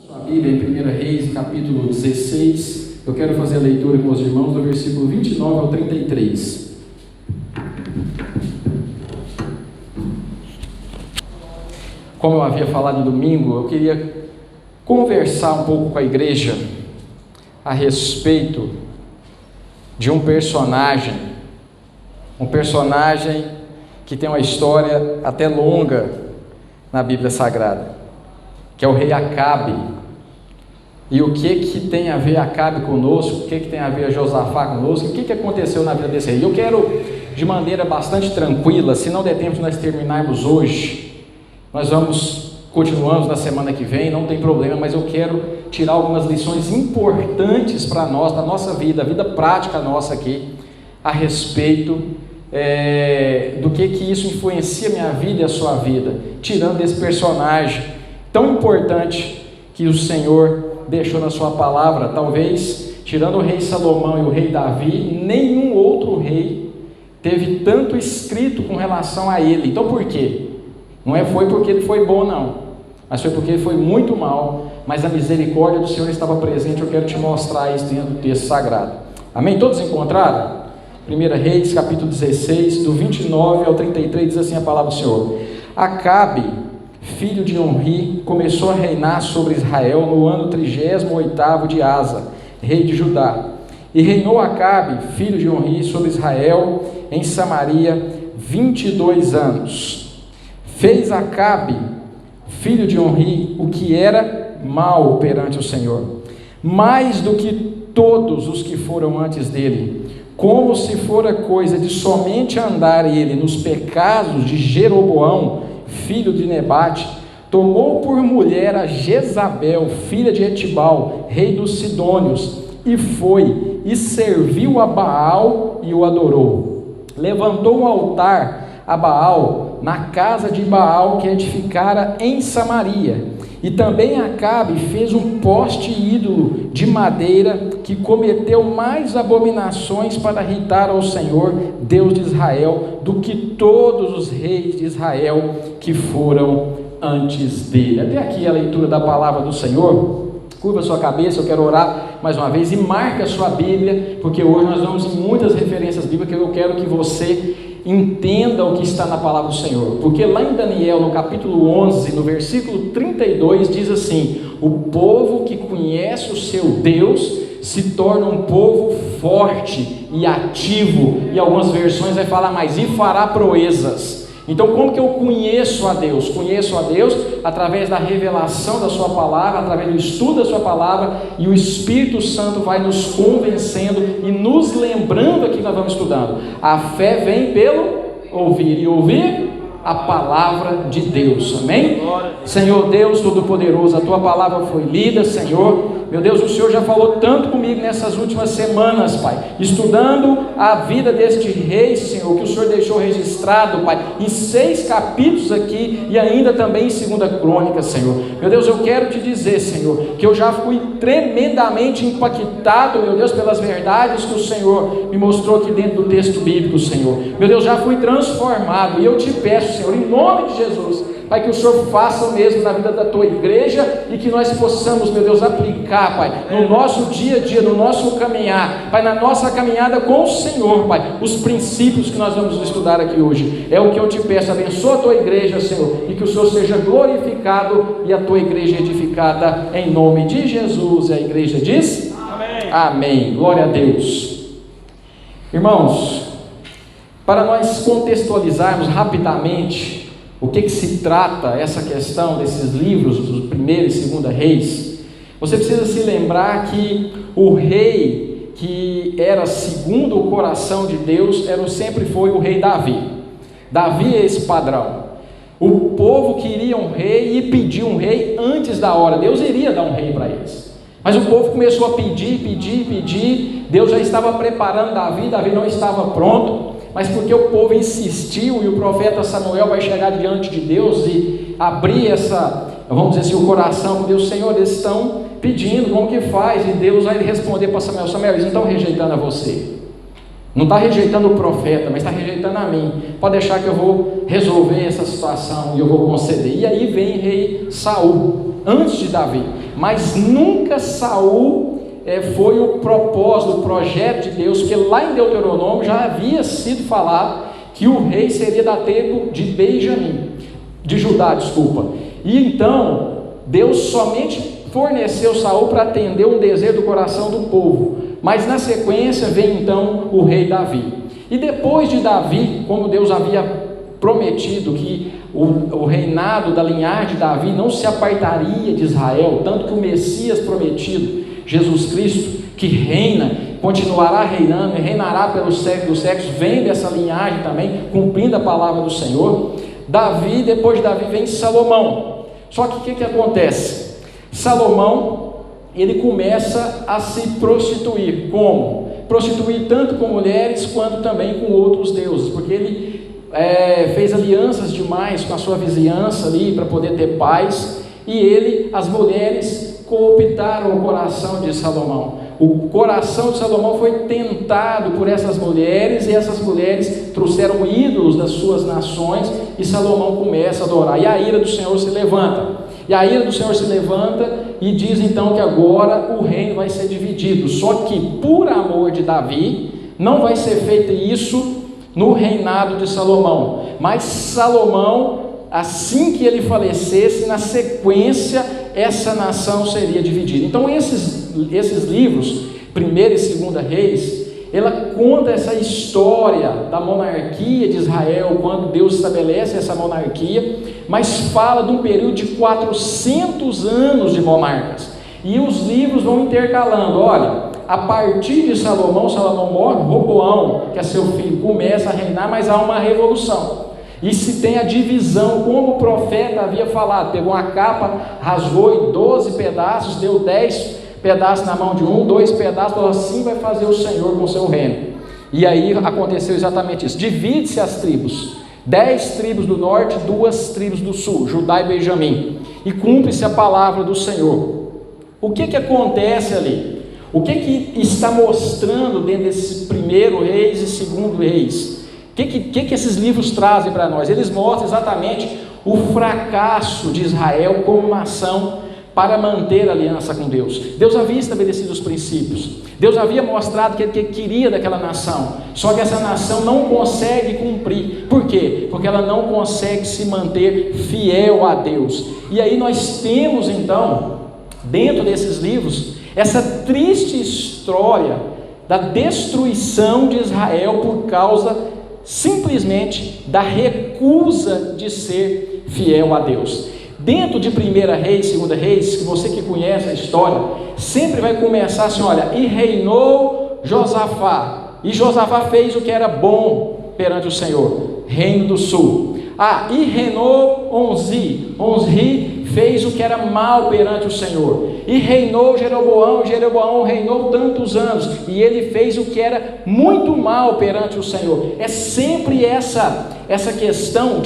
Sua Bíblia em 1 Reis, capítulo 16, eu quero fazer a leitura com os irmãos do versículo 29 ao 33. Como eu havia falado no domingo, eu queria conversar um pouco com a igreja a respeito de um personagem que tem uma história até longa na Bíblia Sagrada, que é o rei Acabe. E o que tem a ver Acabe conosco, o que tem a ver Josafá conosco, o que aconteceu na vida desse rei. Eu quero, de maneira bastante tranquila, se não der tempo de nós terminarmos hoje, nós continuamos na semana que vem, não tem problema, mas eu quero tirar algumas lições importantes para nós, da nossa vida, a vida prática nossa aqui, a respeito do que isso influencia a minha vida e a sua vida, tirando esse personagem tão importante que o Senhor deixou na sua palavra. Talvez, tirando o rei Salomão e o rei Davi, nenhum outro rei teve tanto escrito com relação a ele. Então por quê? Não foi porque ele foi bom não, mas foi porque ele foi muito mal, mas a misericórdia do Senhor estava presente. Eu quero te mostrar isso dentro do texto sagrado. Amém? Todos encontraram? 1 Reis, capítulo 16, do 29 ao 33, diz assim a palavra do Senhor: Acabe, filho de Onri, começou a reinar sobre Israel no ano 38º de Asa, rei de Judá. E reinou Acabe, filho de Onri, sobre Israel em Samaria 22 anos. Fez Acabe, filho de Onri, o que era mal perante o Senhor, mais do que todos os que foram antes dele, como se fora coisa de somente andar ele nos pecados de Jeroboão, filho de Nebate. Tomou por mulher a Jezabel, filha de Etibal, rei dos Sidônios, e foi e serviu a Baal e o adorou. Levantou um altar a Baal na casa de Baal que edificara em Samaria. E também Acabe fez um poste ídolo de madeira, que cometeu mais abominações para irritar ao Senhor, Deus de Israel, do que todos os reis de Israel que foram antes dele. Até aqui a leitura da palavra do Senhor. Curva a sua cabeça, eu quero orar mais uma vez, e marque a sua Bíblia, porque hoje nós vamos em muitas referências bíblicas. Eu quero que você entenda o que está na palavra do Senhor, porque lá em Daniel, no capítulo 11, no versículo 32, diz assim: o povo que conhece o seu Deus se torna um povo forte e ativo, e algumas versões vai falar mais, e fará proezas. Então, como que eu conheço a Deus? Conheço a Deus através da revelação da sua palavra, através do estudo da sua palavra, e o Espírito Santo vai nos convencendo e nos lembrando aqui que nós vamos estudando. A fé vem pelo ouvir, e ouvir a palavra de Deus. Amém? Senhor Deus Todo-Poderoso, a tua palavra foi lida, Senhor. Meu Deus, o Senhor já falou tanto comigo nessas últimas semanas, Pai, estudando a vida deste rei, Senhor, que o Senhor deixou registrado, Pai, em 6 capítulos aqui, e ainda também em 2 Crônicas, Senhor. Meu Deus, eu quero te dizer, Senhor, que eu já fui tremendamente impactado, meu Deus, pelas verdades que o Senhor me mostrou aqui dentro do texto bíblico, Senhor. Meu Deus, já fui transformado, e eu te peço, Senhor, em nome de Jesus, Pai, que o Senhor faça o mesmo na vida da tua igreja, e que nós possamos, meu Deus, aplicar, Pai, no nosso dia a dia, no nosso caminhar, Pai, na nossa caminhada com o Senhor, Pai, os princípios que nós vamos estudar aqui hoje. É o que eu te peço. Abençoa a tua igreja, Senhor, e que o Senhor seja glorificado e a tua igreja edificada em nome de Jesus. E a igreja diz: amém. Amém. Glória a Deus. Irmãos, para nós contextualizarmos rapidamente o que se trata essa questão desses livros, do 1 e 2 Reis, você precisa se lembrar que o rei que era segundo o coração de Deus sempre foi o rei Davi. Davi é esse padrão. O povo queria um rei e pediu um rei antes da hora. Deus iria dar um rei para eles, mas o povo começou a pedir. Deus já estava preparando Davi não estava pronto, mas porque o povo insistiu, e o profeta Samuel vai chegar diante de Deus e abrir vamos dizer assim, o coração com Deus. Senhor, eles estão pedindo, como que faz? E Deus vai responder para Samuel: Samuel, eles não estão rejeitando a você, Não está rejeitando o profeta, mas está rejeitando a mim. Pode deixar que eu vou resolver essa situação e eu vou conceder. E aí vem rei Saul, antes de Davi. Mas nunca Saul foi o propósito, o projeto de Deus, porque lá em Deuteronômio já havia sido falado que o rei seria da tribo de Benjamim, de Judá, desculpa. E então Deus somente forneceu Saul para atender um desejo do coração do povo. Mas na sequência vem então o rei Davi. E depois de Davi, como Deus havia prometido que o reinado da linhagem de Davi não se apartaria de Israel, tanto que o Messias prometido, Jesus Cristo, que reina, continuará reinando e reinará pelos séculos dos séculos, vem dessa linhagem também, cumprindo a palavra do Senhor. Davi, depois de Davi vem Salomão. Só que o que acontece? Salomão, ele começa a se prostituir. Como? Prostituir tanto com mulheres quanto também com outros deuses, porque ele fez alianças demais com a sua vizinhança ali para poder ter paz, e as mulheres cooptaram o coração de Salomão. O coração de Salomão foi tentado por essas mulheres, e essas mulheres trouxeram ídolos das suas nações, e Salomão começa a adorar, e a ira do Senhor se levanta. E a ira do Senhor se levanta e diz então que agora o reino vai ser dividido. Só que por amor de Davi, não vai ser feito isso no reinado de Salomão. Mas Salomão, assim que ele falecesse, na sequência, essa nação seria dividida. Então esses livros, 1º e 2º Reis, ela conta essa história da monarquia de Israel, quando Deus estabelece essa monarquia, mas fala de um período de 400 anos de monarcas, e os livros vão intercalando. Olha, a partir de Salomão morre, Roboão, que é seu filho, começa a reinar, mas há uma revolução, e se tem a divisão, como o profeta havia falado, pegou uma capa, rasgou em 12 pedaços, deu 10 pedaços na mão de 2 pedaços, falou: assim vai fazer o Senhor com o seu reino. E aí aconteceu exatamente isso. Divide-se as tribos, 10 tribos do norte, 2 tribos do sul, Judá e Benjamim, e cumpre-se a palavra do Senhor. O que acontece ali? O que está mostrando dentro desses 1º Reis e 2º Reis? O que esses livros trazem para nós? Eles mostram exatamente o fracasso de Israel como nação para manter a aliança com Deus. Deus havia estabelecido os princípios, Deus havia mostrado o que Ele queria daquela nação, só que essa nação não consegue cumprir. Por quê? Porque ela não consegue se manter fiel a Deus. E aí nós temos então, dentro desses livros, essa triste história da destruição de Israel por causa simplesmente da recusa de ser fiel a Deus. Dentro de 1º Reis, 2º Reis, que você que conhece a história, sempre vai começar assim: olha, e reinou Josafá, e Josafá fez o que era bom perante o Senhor, reino do sul. E reinou Onzi fez o que era mal perante o Senhor, e reinou Jeroboão reinou tantos anos, e ele fez o que era muito mal perante o Senhor. É sempre essa questão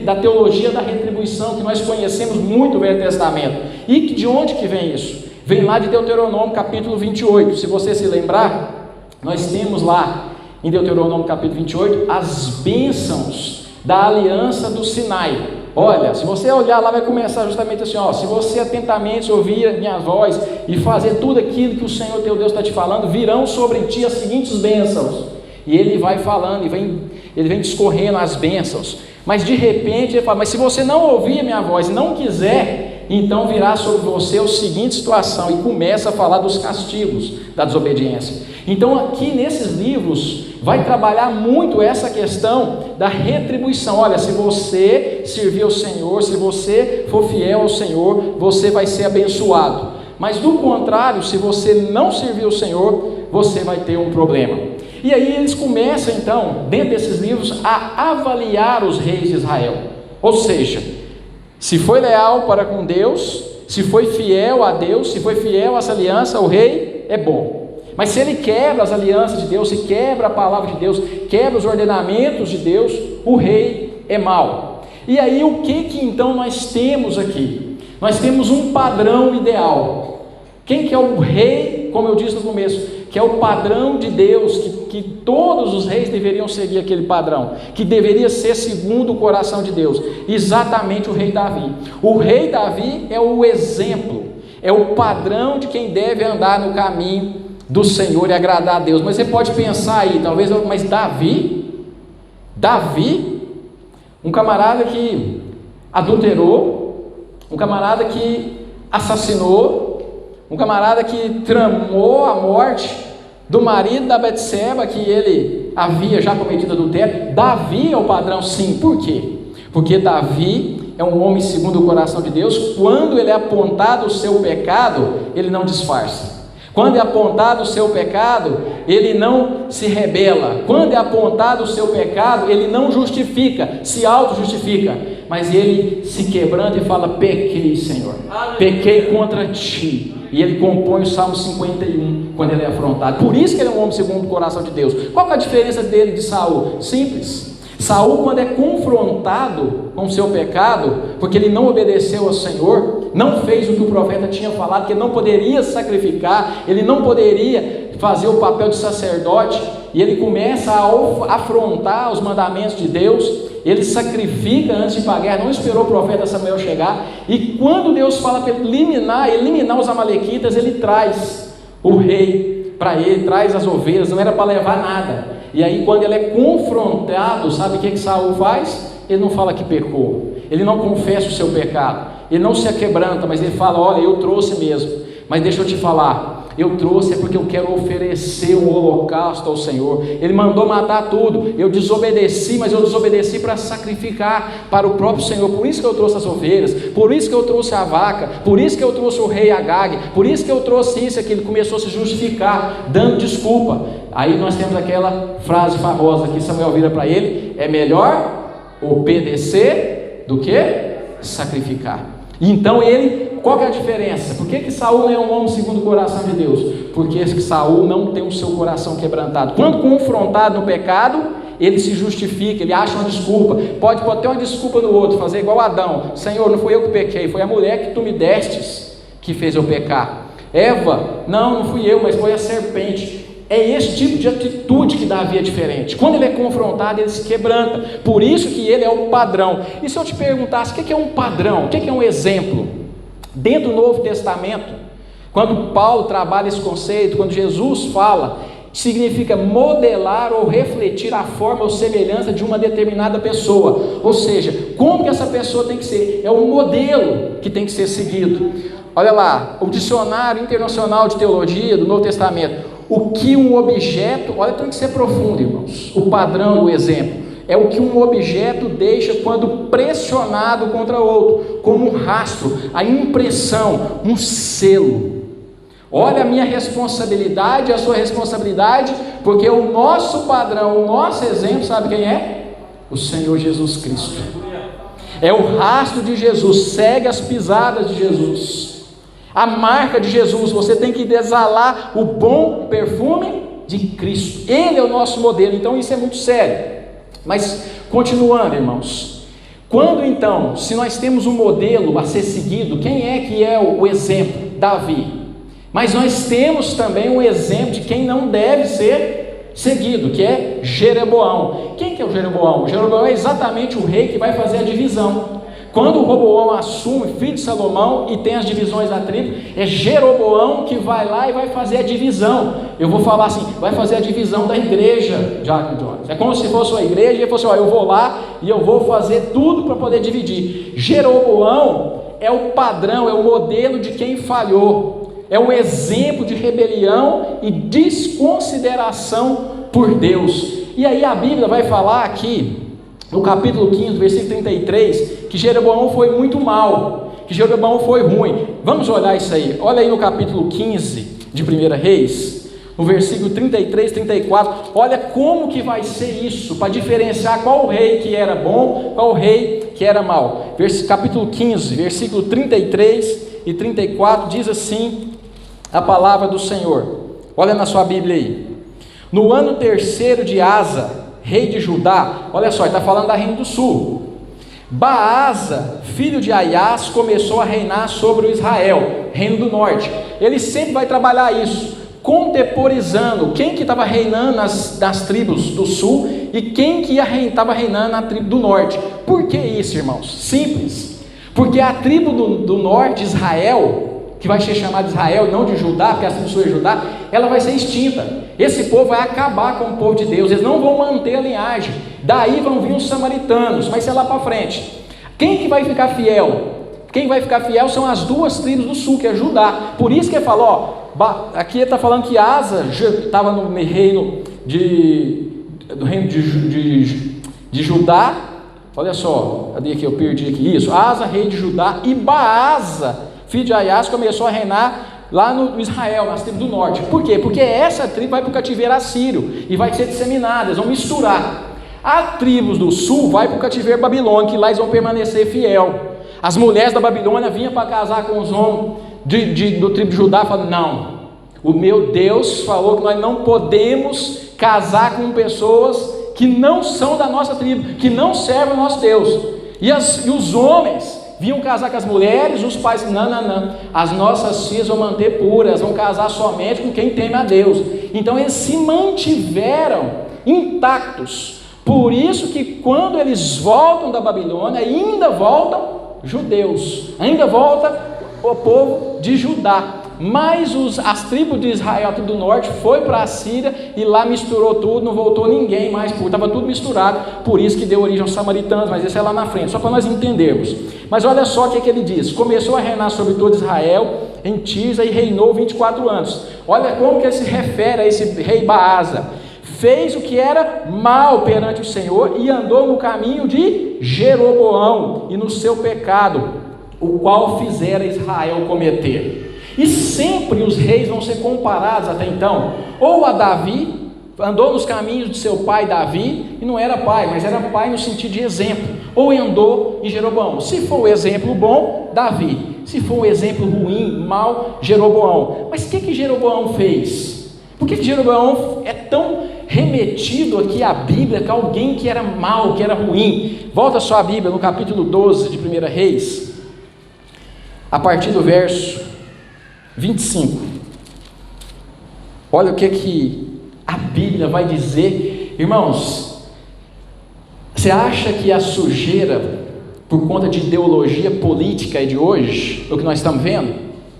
da teologia da retribuição, que nós conhecemos muito no Velho Testamento. E de onde que vem isso? Vem lá de Deuteronômio capítulo 28, se você se lembrar, nós temos lá em Deuteronômio capítulo 28, as bênçãos da aliança do Sinai. Olha, se você olhar lá, vai começar justamente assim: se você atentamente ouvir a minha voz e fazer tudo aquilo que o Senhor teu Deus está te falando, virão sobre ti as seguintes bênçãos. E ele vai falando, ele vem discorrendo as bênçãos, mas de repente ele fala: mas se você não ouvir a minha voz e não quiser, então virá sobre você a seguinte situação, e começa a falar dos castigos da desobediência. Então aqui nesses livros vai trabalhar muito essa questão da retribuição. Olha, se você servir ao Senhor, se você for fiel ao Senhor, você vai ser abençoado, mas do contrário, se você não servir ao Senhor, você vai ter um problema. E aí eles começam então, dentro desses livros, a avaliar os reis de Israel, ou seja, se foi leal para com Deus, se foi fiel a Deus, se foi fiel a essa aliança, o rei é bom. Mas se ele quebra as alianças de Deus, se quebra a palavra de Deus, quebra os ordenamentos de Deus, o rei é mau. E aí o que então nós temos aqui? Nós temos um padrão ideal. Quem que é o rei, como eu disse no começo, que é o padrão de Deus, que que todos os reis deveriam seguir aquele padrão, que deveria ser segundo o coração de Deus? Exatamente o rei Davi. O rei Davi é o exemplo, é o padrão de quem deve andar no caminho do Senhor e agradar a Deus. Mas você pode pensar aí, talvez, mas Davi, um camarada que adulterou, um camarada que assassinou, um camarada que tramou a morte do marido da Betseba, que ele havia já cometido adultério. Davi é o padrão, sim. Por quê? Porque Davi é um homem segundo o coração de Deus. Quando ele é apontado o seu pecado, ele não disfarça. Quando é apontado o seu pecado, ele não se rebela. Quando é apontado o seu pecado, ele não justifica, se auto-justifica, mas ele se quebranta e fala: pequei, Senhor, pequei contra ti. E ele compõe o Salmo 51 quando ele é afrontado. Por isso que ele é um homem segundo o coração de Deus. Qual que é a diferença dele de Saul? Simples. Saul, quando é confrontado com o seu pecado, porque ele não obedeceu ao Senhor, não fez o que o profeta tinha falado, que ele não poderia sacrificar, ele não poderia fazer o papel de sacerdote, e ele começa a afrontar os mandamentos de Deus. Ele sacrifica antes de ir para a guerra, não esperou o profeta Samuel chegar, e quando Deus fala para ele eliminar os amalequitas, ele traz o rei para ele, traz as ovelhas, não era para levar nada. E aí, quando ele é confrontado, sabe o que Saul faz? Ele não fala que pecou, ele não confessa o seu pecado, ele não se quebranta, mas ele fala: olha, eu trouxe mesmo, mas deixa eu te falar, eu trouxe é porque eu quero oferecer um holocausto ao Senhor. Ele mandou matar tudo, eu desobedeci, mas eu desobedeci para sacrificar para o próprio Senhor. Por isso que eu trouxe as ovelhas, por isso que eu trouxe a vaca, por isso que eu trouxe o rei Agag, por isso que eu trouxe isso. Que ele começou a se justificar, dando desculpa. Aí nós temos aquela frase famosa que Samuel vira para ele: é melhor obedecer do que sacrificar. Então qual que é a diferença? Por que Saul não é um homem segundo o coração de Deus? Porque Saul não tem o seu coração quebrantado. Quando confrontado no pecado, ele se justifica, ele acha uma desculpa, pode ter uma desculpa no outro, fazer igual Adão: Senhor, não foi eu que pequei, foi a mulher que tu me destes que fez eu pecar. Eva, não fui eu, mas foi a serpente. É esse tipo de atitude que Davi é diferente. Quando ele é confrontado, ele se quebranta. Por isso que ele é o padrão. E se eu te perguntasse, o que é um padrão? O que é um exemplo? Dentro do Novo Testamento, quando Paulo trabalha esse conceito, quando Jesus fala, significa modelar ou refletir a forma ou semelhança de uma determinada pessoa. Ou seja, como que essa pessoa tem que ser? É um modelo que tem que ser seguido. Olha lá, o Dicionário Internacional de Teologia do Novo Testamento: o que um objeto, olha, tem que ser profundo, irmãos, o padrão, o exemplo, é o que um objeto deixa quando pressionado contra outro, como um rastro, a impressão, um selo. Olha a minha responsabilidade, a sua responsabilidade, porque o nosso padrão, o nosso exemplo, sabe quem é? O Senhor Jesus Cristo. É o rastro de Jesus, segue as pisadas de Jesus, a marca de Jesus. Você tem que exalar o bom perfume de Cristo. Ele é o nosso modelo. Então isso é muito sério. Mas continuando, irmãos, quando então, se nós temos um modelo a ser seguido, quem é que é o exemplo? Davi. Mas nós temos também um exemplo de quem não deve ser seguido, que é Jeroboão. Quem que é o Jeroboão? O Jeroboão é exatamente o rei que vai fazer a divisão. Quando o Roboão assume, filho de Salomão, e tem as divisões da tribo, é Jeroboão que vai lá e vai fazer a divisão. Eu vou falar assim, vai fazer a divisão da igreja, Jack Jones. É como se fosse uma igreja, e ele falou assim: eu vou lá e eu vou fazer tudo para poder dividir. Jeroboão é o padrão, é o modelo de quem falhou, é o exemplo de rebelião e desconsideração por Deus. E aí a Bíblia vai falar aqui, no capítulo 15, versículo 33, que Jeroboão foi muito mal, que Jeroboão foi ruim. Vamos olhar isso aí. Olha aí no capítulo 15 de 1 Reis, no versículo 33, 34. Olha como que vai ser isso, para diferenciar qual o rei que era bom, qual o rei que era mau. Capítulo 15, versículo 33 e 34, diz assim a palavra do Senhor. Olha na sua Bíblia aí. No ano 3º de Asa, rei de Judá, olha só, ele está falando da reino do sul. Baasa, filho de Aias, começou a reinar sobre o Israel, reino do norte. Ele sempre vai trabalhar isso. contemporizando quem que estava reinando nas tribos do sul e quem que estava reinando na tribo do norte. Por que isso, irmãos? Simples. Porque a tribo do norte, Israel, que vai ser chamada de Israel, não de Judá, porque a tribo do sul é Judá, ela vai ser extinta. Esse povo vai acabar com o povo de Deus, eles não vão manter a linhagem. Daí vão vir os samaritanos, vai ser lá para frente. Quem que vai ficar fiel? Quem vai ficar fiel são as duas tribos do sul, que é Judá. Por isso que ele fala, aqui ele está falando que Asa estava no reino de Judá. Olha só, cadê aqui? Eu perdi aqui. Isso, Asa, rei de Judá, e Baasa, filho de Aias, começou a reinar lá no Israel, nas tribos do norte. Por quê? Porque essa tribo vai para o cativeiro assírio e vai ser disseminada, eles vão misturar. A tribo do sul vai para o cativeiro babilônico, e lá eles vão permanecer fiel. As mulheres da Babilônia vinham para casar com os homens do tribo de Judá, falando, não, o meu Deus falou que nós não podemos casar com pessoas que não são da nossa tribo, que não servem ao nosso Deus. E os homens vinham casar com as mulheres, os pais, não, as nossas filhas vão manter puras, vão casar somente com quem teme a Deus. Então eles se mantiveram intactos. Por isso que quando eles voltam da Babilônia, ainda voltam judeus, ainda volta o povo de Judá. Mas as tribos de Israel, a tribo do norte, foi para a Síria e lá misturou tudo, não voltou ninguém mais, estava tudo misturado. Por isso que deu origem aos samaritanos, mas isso é lá na frente, só para nós entendermos. Mas olha só o que ele diz: começou a reinar sobre todo Israel em Tisa e reinou 24 anos. Olha como que ele se refere a esse rei Baasa: fez o que era mal perante o Senhor e andou no caminho de Jeroboão e no seu pecado, o qual fizera Israel cometer. E sempre os reis vão ser comparados até então, ou a Davi, andou nos caminhos de seu pai Davi, e não era pai, mas era pai no sentido de exemplo, ou andou em Jeroboão. Se for o exemplo bom, Davi; se for o exemplo ruim, mal, Jeroboão. Mas o que Jeroboão fez? Por que Jeroboão é tão remetido aqui à Bíblia, que alguém que era mal, que era ruim? Volta só a Bíblia no capítulo 12 de 1 Reis, a partir do verso 25. Olha o que a Bíblia vai dizer. Irmãos, você acha que a sujeira, por conta de ideologia política, é de hoje? O que nós estamos vendo?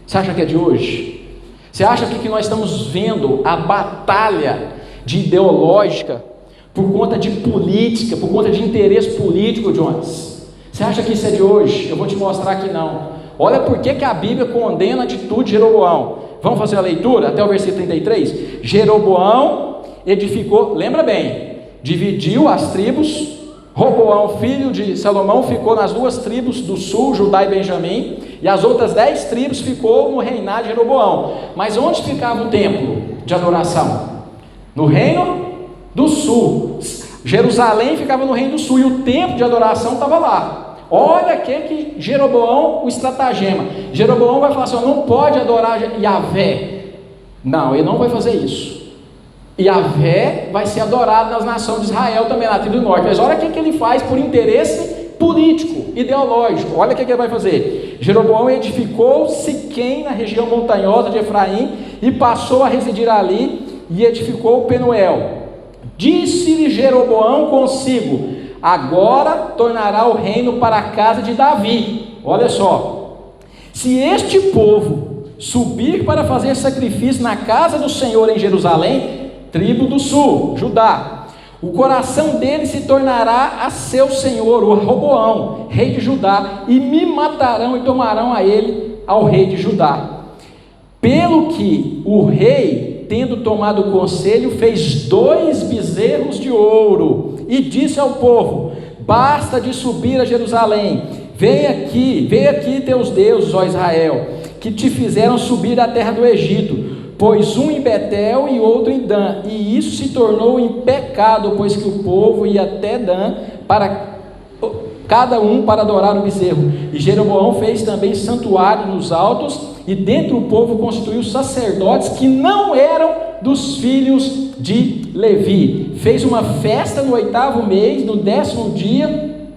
Você acha que é de hoje? Você acha que nós estamos vendo a batalha de ideológica por conta de política, por conta de interesse político, Jones? Você acha que isso é de hoje? Eu vou te mostrar que não. Olha por que a Bíblia condena a atitude de Jeroboão. Vamos fazer a leitura até o versículo 33? Jeroboão edificou, lembra bem, dividiu as tribos. Roboão, filho de Salomão, ficou nas duas tribos do sul, Judá e Benjamim, e as outras 10 tribos ficou no reinado de Jeroboão. Mas onde ficava o templo de adoração? No reino do sul. Jerusalém ficava no reino do sul, e o templo de adoração estava lá. Olha que Jeroboão, o estratagema. Jeroboão vai falar assim: não pode adorar Yahvé. Não, ele não vai fazer isso. Yahvé vai ser adorado nas nações de Israel também, na tribo do norte. Mas olha o que ele faz por interesse político, ideológico. Olha o que ele vai fazer. Jeroboão edificou Siquém, na região montanhosa de Efraim, e passou a residir ali, e edificou Penuel. Disse-lhe Jeroboão consigo: agora tornará o reino para a casa de Davi. Olha só: se este povo subir para fazer sacrifício na casa do Senhor em Jerusalém, tribo do sul, Judá, o coração dele se tornará a seu senhor, o Roboão, rei de Judá, e me matarão e tomarão a ele, ao rei de Judá. Pelo que o rei, tendo tomado o conselho, fez 2 bezerros de ouro e disse ao povo: basta de subir a Jerusalém, vem aqui teus deuses, ó Israel, que te fizeram subir da terra do Egito, pois um em Betel e outro em Dan, e isso se tornou em pecado, pois que o povo ia até Dan, para cada um para adorar o bezerro. E Jeroboão fez também santuário nos altos, e dentro do povo constituiu sacerdotes que não eram dos filhos de Levi. Fez uma festa no 8º mês, no 10º dia,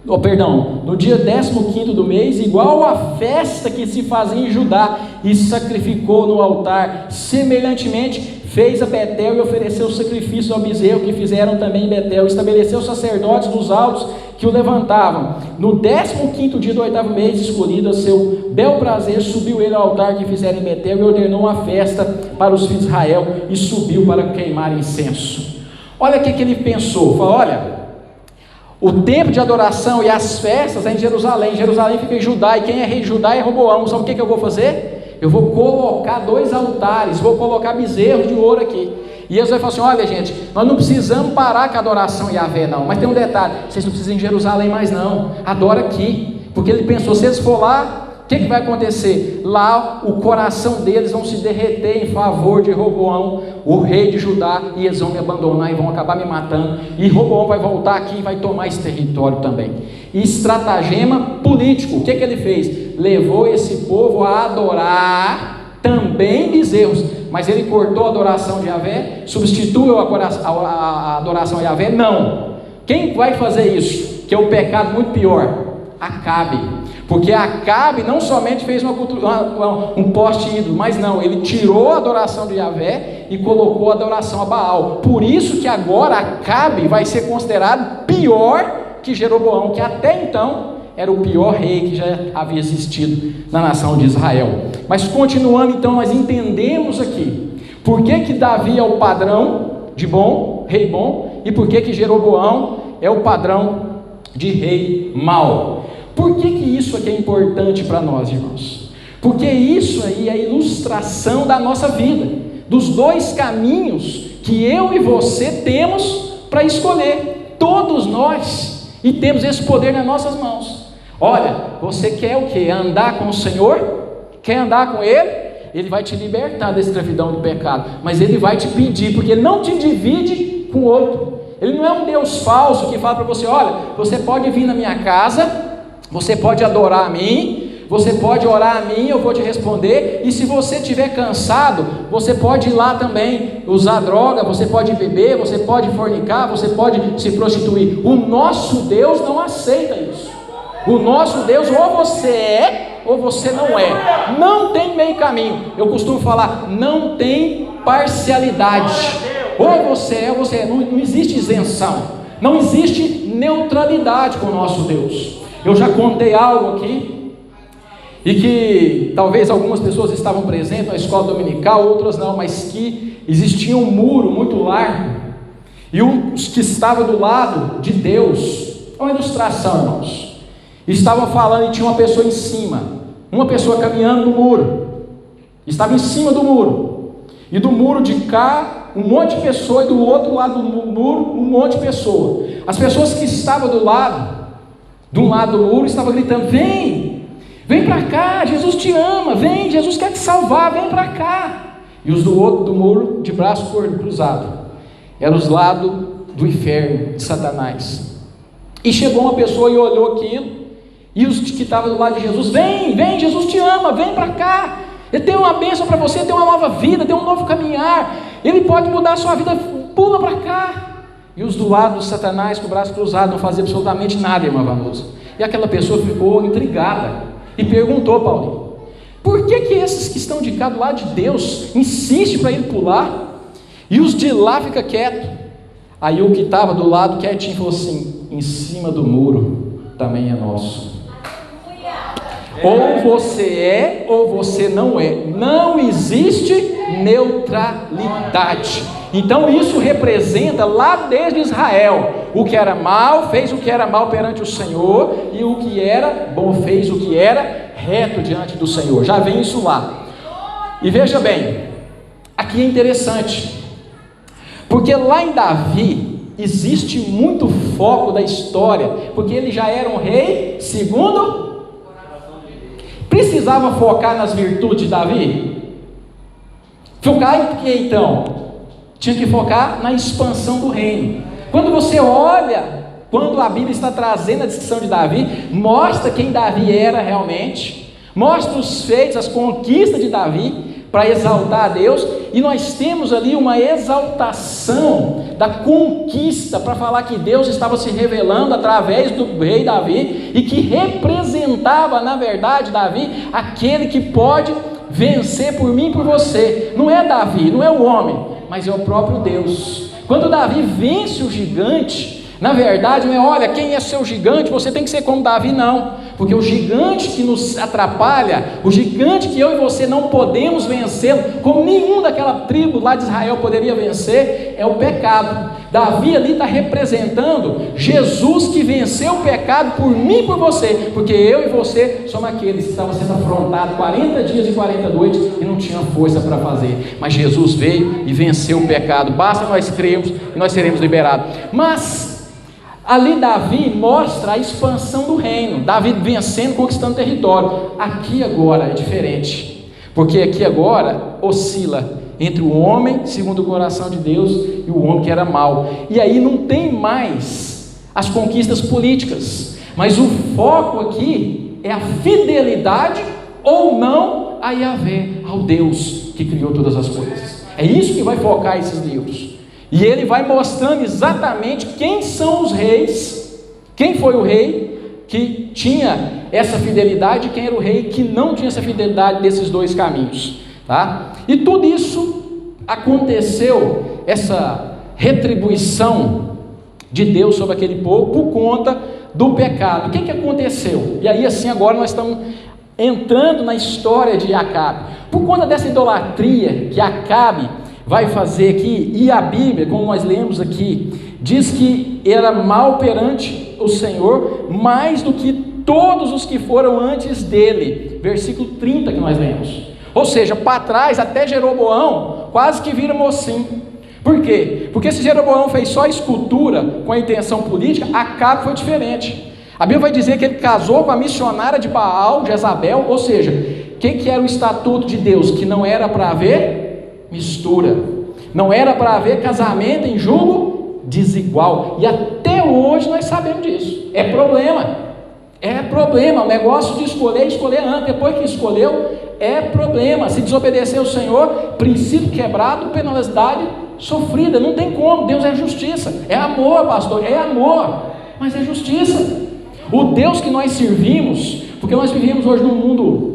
no dia 15º do mês, igual a festa que se fazia em Judá, e sacrificou no altar. Semelhantemente fez a Betel e ofereceu sacrifício ao bezerro, que fizeram também em Betel. Estabeleceu sacerdotes dos altos que o levantavam. No 15º dia do 8º mês, escolhido a seu bel prazer, subiu ele ao altar que fizeram em Betel e ordenou uma festa para os filhos de Israel, e subiu para queimar incenso. Olha o que ele pensou. Falou: olha, o tempo de adoração e as festas é em Jerusalém. Jerusalém fica em Judá, e quem é rei de Judá é Roboão. Sabe o que eu vou fazer? Eu vou colocar 2 altares, vou colocar bezerros de ouro aqui. E eles vão falar assim: olha, gente, nós não precisamos parar com a adoração a Yahvé, não. Mas tem um detalhe: vocês não precisam ir em Jerusalém mais não, adora aqui. Porque ele pensou, se eles for lá, o que vai acontecer? Lá o coração deles vão se derreter em favor de Roboão, o rei de Judá, e eles vão me abandonar e vão acabar me matando, e Roboão vai voltar aqui e vai tomar esse território também. E estratagema político, o que ele fez? Levou esse povo a adorar também bezerros, mas ele cortou a adoração de Yahvé, substituiu a adoração a Yahvé? Não. Quem vai fazer isso? Que é o pecado muito pior: Acabe. Porque Acabe não somente fez um poste ídolo, mas não, ele tirou a adoração de Yahvé e colocou a adoração a Baal. Por isso que agora Acabe vai ser considerado pior que Jeroboão, que até então era o pior rei que já havia existido na nação de Israel. Mas continuando, então, nós entendemos aqui por que Davi é o padrão de bom, rei bom, e por que Jeroboão é o padrão de rei mau. Por que isso aqui é importante para nós, irmãos? Porque isso aí é a ilustração da nossa vida, dos 2 caminhos que eu e você temos para escolher, todos nós, e temos esse poder nas nossas mãos. Olha, você quer o que? Andar com o Senhor? Quer andar com Ele? Ele vai te libertar da escravidão do pecado, mas Ele vai te pedir, porque Ele não te divide com o outro. Ele não é um Deus falso que fala para você: olha, você pode vir na minha casa, você pode adorar a mim, você pode orar a mim, eu vou te responder, e se você estiver cansado, você pode ir lá também usar droga, você pode beber, você pode fornicar, você pode se prostituir. O nosso Deus não aceita isso. O nosso Deus, ou você é, ou você não é. Não tem meio caminho. Eu costumo falar, não tem parcialidade. Ou você é, ou você é. Não existe isenção. Não existe neutralidade com o nosso Deus. Eu já contei algo aqui, e que talvez algumas pessoas estavam presentes na escola dominical, outras não, mas que existia um muro muito largo, e os que estavam do lado de Deus, uma ilustração, irmãos, estavam falando e tinha uma pessoa em cima, uma pessoa caminhando no muro, estava em cima do muro, e do muro de cá um monte de pessoa, e do outro lado do muro um monte de pessoa. As pessoas que estavam do lado, de um lado do muro, estavam gritando: vem para cá, Jesus te ama, vem, Jesus quer te salvar, vem para cá. E os do outro do muro, de braço cruzado, eram os lados do inferno de Satanás. E chegou uma pessoa e olhou aquilo, e os que estavam do lado de Jesus: vem, Jesus te ama, vem para cá, Ele tem uma bênção para você, tem uma nova vida, tem um novo caminhar, Ele pode mudar a sua vida, pula para cá. E os do lado de Satanás, com o braço cruzado, não fazia absolutamente nada, irmã Vanusa. E aquela pessoa ficou intrigada e perguntou: Paulinho, por que esses que estão de cá do lado de Deus insistem para ele pular, e os de lá ficam quietos? Aí o que estava do lado quietinho falou assim: em cima do muro também é nosso. Ou você é, ou você não é. Não existe neutralidade. Então isso representa lá desde Israel: o que era mal fez o que era mal perante o Senhor, e o que era bom fez o que era reto diante do Senhor. Já vem isso lá. E veja bem, aqui é interessante, porque lá em Davi existe muito foco da história, porque ele já era um rei segundo. Precisava focar nas virtudes de Davi? Focar em que então? Tinha que focar na expansão do reino. Quando você olha, quando a Bíblia está trazendo a descrição de Davi, mostra quem Davi era realmente, mostra os feitos, as conquistas de Davi, para exaltar a Deus, e nós temos ali uma exaltação da conquista, para falar que Deus estava se revelando através do rei Davi, e que representava, na verdade, Davi, aquele que pode vencer por mim e por você. Não é Davi, não é o homem, mas é o próprio Deus. Quando Davi vence o gigante, na verdade não é, olha, quem é seu gigante, você tem que ser como Davi, não, porque o gigante que nos atrapalha, o gigante que eu e você não podemos vencer, como nenhum daquela tribo lá de Israel poderia vencer, é o pecado. Davi ali está representando Jesus que venceu o pecado por mim e por você, porque eu e você somos aqueles que estavam sendo afrontados 40 dias e 40 noites e não tinham força para fazer, mas Jesus veio e venceu o pecado. Basta nós crermos e nós seremos liberados. Mas ali Davi mostra a expansão do reino, Davi vencendo, conquistando território. Aqui agora é diferente, porque aqui agora oscila entre o homem segundo o coração de Deus e o homem que era mau, e aí não tem mais as conquistas políticas, mas o foco aqui é a fidelidade ou não a Yahvé, ao Deus que criou todas as coisas. É isso que vai focar esses livros. E ele vai mostrando exatamente quem são os reis, quem foi o rei que tinha essa fidelidade e quem era o rei que não tinha essa fidelidade desses dois caminhos, tá? E tudo isso aconteceu, essa retribuição de Deus sobre aquele povo por conta do pecado. O que aconteceu? E aí assim agora nós estamos entrando na história de Acabe. Por conta dessa idolatria que Acabe vai fazer aqui, e a Bíblia, como nós lemos aqui, diz que era mal perante o Senhor, mais do que todos os que foram antes dele, versículo 30 que nós lemos, ou seja, para trás, até Jeroboão, quase que vira mocinho. Por quê? Porque se Jeroboão fez só escultura com a intenção política, Acabe foi diferente. A Bíblia vai dizer que ele casou com a missionária de Baal, Jezabel, ou seja, o que era o estatuto de Deus? Que não era para haver mistura, não era para haver casamento em julgo desigual, e até hoje nós sabemos disso. É problema, o negócio de escolher antes, depois que escolheu, é problema. Se desobedecer ao Senhor, princípio quebrado, penalidade sofrida, não tem como. Deus é justiça, é amor, pastor, é amor, mas é justiça. O Deus que nós servimos, porque nós vivemos hoje num mundo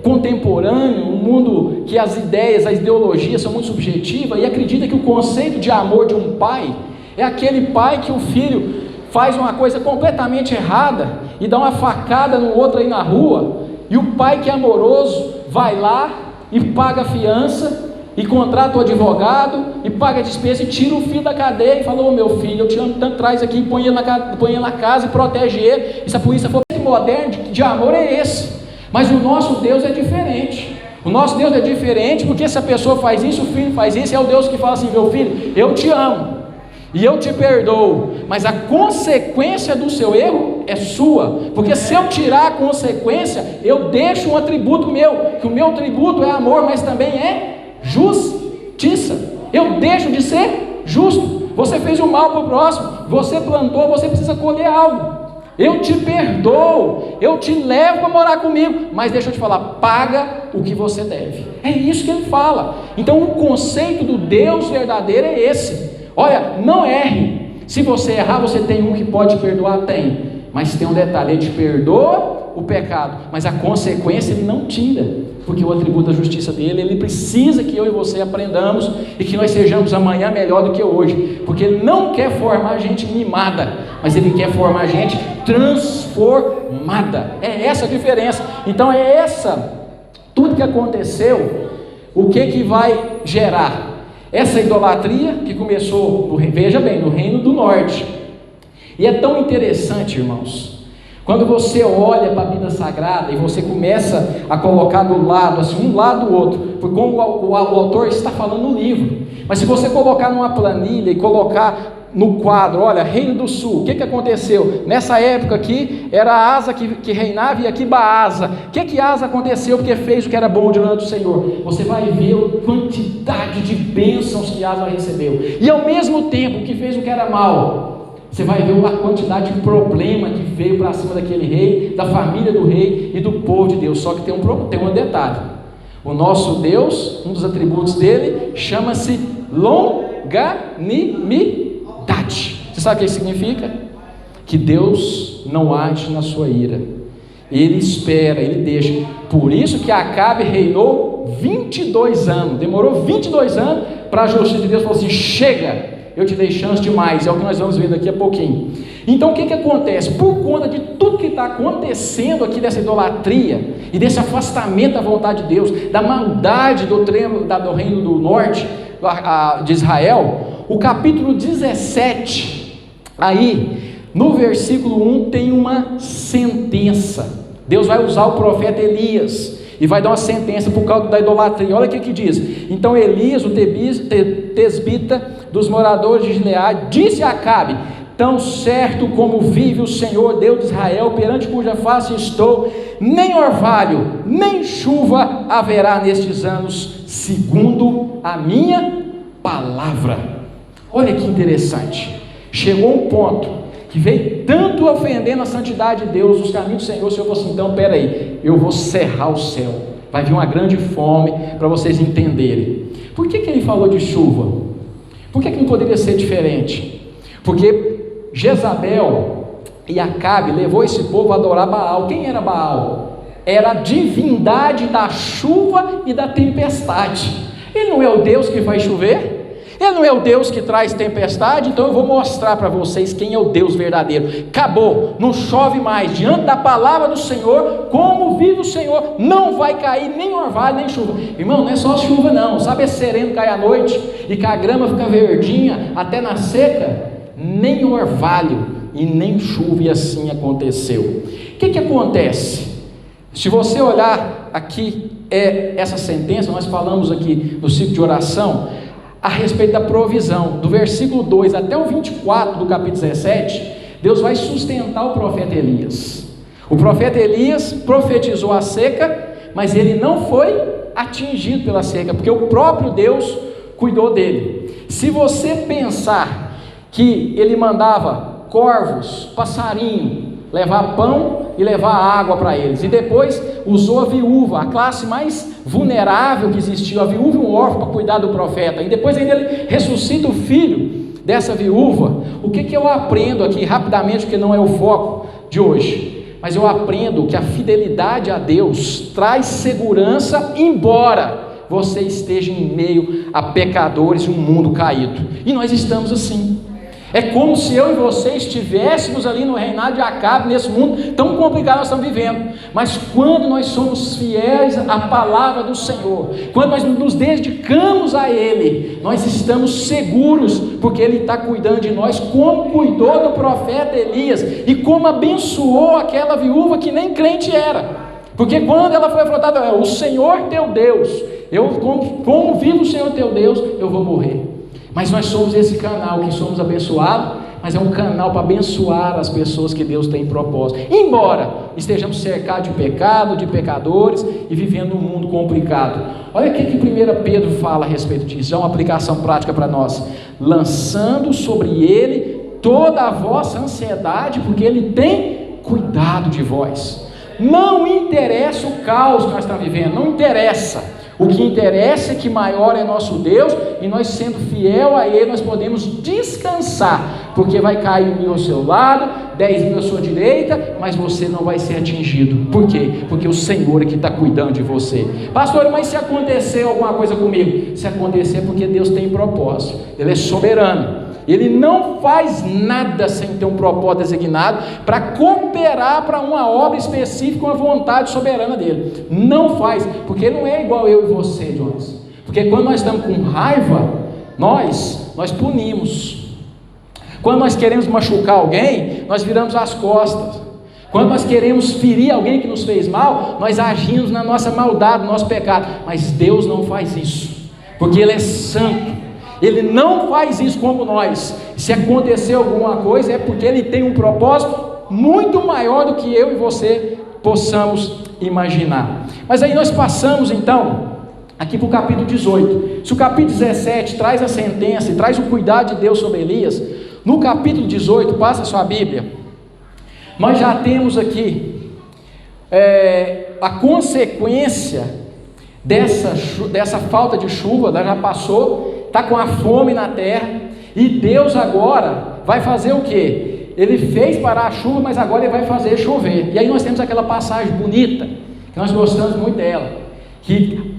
contemporâneo, um mundo que as ideias, as ideologias são muito subjetivas, e acredita que o conceito de amor de um pai é aquele pai que o filho faz uma coisa completamente errada e dá uma facada no outro aí na rua, e o pai que é amoroso vai lá e paga a fiança e contrata o advogado e paga a despesa e tira o filho da cadeia e fala: ô meu filho, eu te amo tanto, traz aqui, põe ele na casa e protege ele. E se a polícia for moderno de amor, é esse. Mas o nosso Deus é diferente. O nosso Deus é diferente, porque se a pessoa faz isso, o filho faz isso, é o Deus que fala assim: meu filho, eu te amo e eu te perdoo, mas a consequência do seu erro é sua, porque se eu tirar a consequência, eu deixo um atributo meu, que o meu atributo é amor, mas também é justiça. Eu deixo de ser justo. Você fez o mal para o próximo, você plantou, você precisa colher algo. Eu te perdoo, eu te levo para morar comigo, mas deixa eu te falar, paga o que você deve. É isso que ele fala. Então o conceito do Deus verdadeiro é esse. Olha, não erre. Se você errar, você tem um que pode perdoar? Tem. Mas tem um detalhe: ele te perdoa o pecado, mas a consequência ele não tira, porque o atributo da justiça dele, ele precisa que eu e você aprendamos e que nós sejamos amanhã melhor do que hoje, porque ele não quer formar gente mimada, mas ele quer formar gente transformada. É essa a diferença. Então é essa, tudo que aconteceu, o que vai gerar? Essa idolatria que começou, veja bem, no Reino do Norte. E é tão interessante, irmãos, quando você olha para a Bíblia Sagrada e você começa a colocar do lado, assim, um lado do outro, porque como o autor está falando no livro, mas se você colocar numa planilha e colocar no quadro, olha, Reino do Sul, o que aconteceu? Nessa época aqui, era Asa que reinava e aqui Baasa. O que Asa aconteceu porque fez o que era bom diante do Senhor? Você vai ver a quantidade de bênçãos que Asa recebeu, e ao mesmo tempo que fez o que era mal, você vai ver a quantidade de problema que veio para cima daquele rei, da família do rei e do povo de Deus. Só que tem um detalhe: O nosso Deus, um dos atributos dele, chama-se longanimidade. Você sabe o que isso significa? Que Deus não age na sua ira. Ele espera, ele deixa. Por isso que Acabe reinou 22 anos. Demorou 22 anos para a justiça de Deus falar assim: chega, eu te dei chance demais. É o que nós vamos ver daqui a pouquinho. Então o que acontece? Por conta de tudo que está acontecendo aqui, dessa idolatria e desse afastamento da vontade de Deus, da maldade do reino do norte de Israel, o capítulo 17, aí no versículo 1 tem uma sentença. Deus vai usar o profeta Elias e vai dar uma sentença por causa da idolatria. Olha o que diz: então Elias, o tesbita dos moradores de Gileade, disse a Acabe: tão certo como vive o Senhor Deus de Israel, perante cuja face estou, nem orvalho, nem chuva haverá nestes anos, segundo a minha palavra. Olha que interessante. Chegou um ponto que veio tanto ofendendo a santidade de Deus, os caminhos do Senhor. O Senhor falou assim: então peraí, eu vou cerrar o céu, vai vir uma grande fome, para vocês entenderem. Por que ele falou de chuva? Por que não poderia ser diferente? Porque Jezabel e Acabe levou esse povo a adorar Baal. Quem era Baal? Era a divindade da chuva e da tempestade. Ele não é o Deus que faz chover? Ele não é o Deus que traz tempestade? Então eu vou mostrar para vocês quem é o Deus verdadeiro. Acabou, não chove mais. Diante da palavra do Senhor, como vive o Senhor, não vai cair nem orvalho nem chuva. Irmão, não é só chuva não. Sabe esse sereno cai à noite e que a grama fica verdinha até na seca? Nem orvalho e nem chuva, e assim aconteceu. O que acontece? Se você olhar aqui, essa sentença, nós falamos aqui no ciclo de oração a respeito da provisão, do versículo 2 até o 24 do capítulo 17, Deus vai sustentar o profeta Elias. O profeta Elias profetizou a seca, mas ele não foi atingido pela seca, porque o próprio Deus cuidou dele. Se você pensar que ele mandava corvos, passarinho, levar pão e levar água para eles, e depois usou a viúva, a classe mais vulnerável que existiu, a viúva e um órfão, para cuidar do profeta, e depois ainda ele ressuscita o filho dessa viúva. O que eu aprendo aqui rapidamente, porque não é o foco de hoje, mas eu aprendo que a fidelidade a Deus traz segurança, embora você esteja em meio a pecadores e um mundo caído, e nós estamos assim. É como se eu e você estivéssemos ali no reinado de Acabe, nesse mundo tão complicado que nós estamos vivendo. Mas quando nós somos fiéis à palavra do Senhor, quando nós nos dedicamos a Ele, nós estamos seguros, porque Ele está cuidando de nós, como cuidou do profeta Elias, e como abençoou aquela viúva que nem crente era. Porque quando ela foi afrontada, o Senhor teu Deus, como vive o Senhor teu Deus, eu vou morrer. Mas nós somos esse canal que somos abençoados, mas é um canal para abençoar as pessoas que Deus tem propósito. Embora estejamos cercados de pecado, de pecadores e vivendo um mundo complicado. Olha o que 1 Pedro fala a respeito disso, já uma aplicação prática para nós. Lançando sobre ele toda a vossa ansiedade, porque ele tem cuidado de vós. Não interessa o caos que nós estamos vivendo, não interessa. O que interessa é que maior é nosso Deus, e nós sendo fiel a Ele, nós podemos descansar, porque vai cair 1.000 ao seu lado, 10.000 à sua direita, mas você não vai ser atingido. Por quê? Porque o Senhor é que está cuidando de você. Pastor, mas se acontecer alguma coisa comigo? Se acontecer, porque Deus tem propósito, Ele é soberano. Ele não faz nada sem ter um propósito designado para cooperar para uma obra específica, uma vontade soberana dele. Não faz, porque ele não é igual eu e você, Jones. Porque quando nós estamos com raiva, nós punimos. Quando nós queremos machucar alguém, nós viramos as costas. Quando nós queremos ferir alguém que nos fez mal, nós agimos na nossa maldade, no nosso pecado. Mas Deus não faz isso, porque Ele é santo. Ele não faz isso como nós. Se acontecer alguma coisa, é porque Ele tem um propósito muito maior do que eu e você possamos imaginar. Mas aí nós passamos então aqui para o capítulo 18. Se o capítulo 17 traz a sentença e traz o cuidado de Deus sobre Elias, no capítulo 18, passa a sua Bíblia, nós já temos aqui a consequência dessa falta de chuva, ela já passou, está com a fome na terra, e Deus agora vai fazer o quê? Ele fez parar a chuva, mas agora ele vai fazer chover. E aí nós temos aquela passagem bonita, que nós gostamos muito dela, que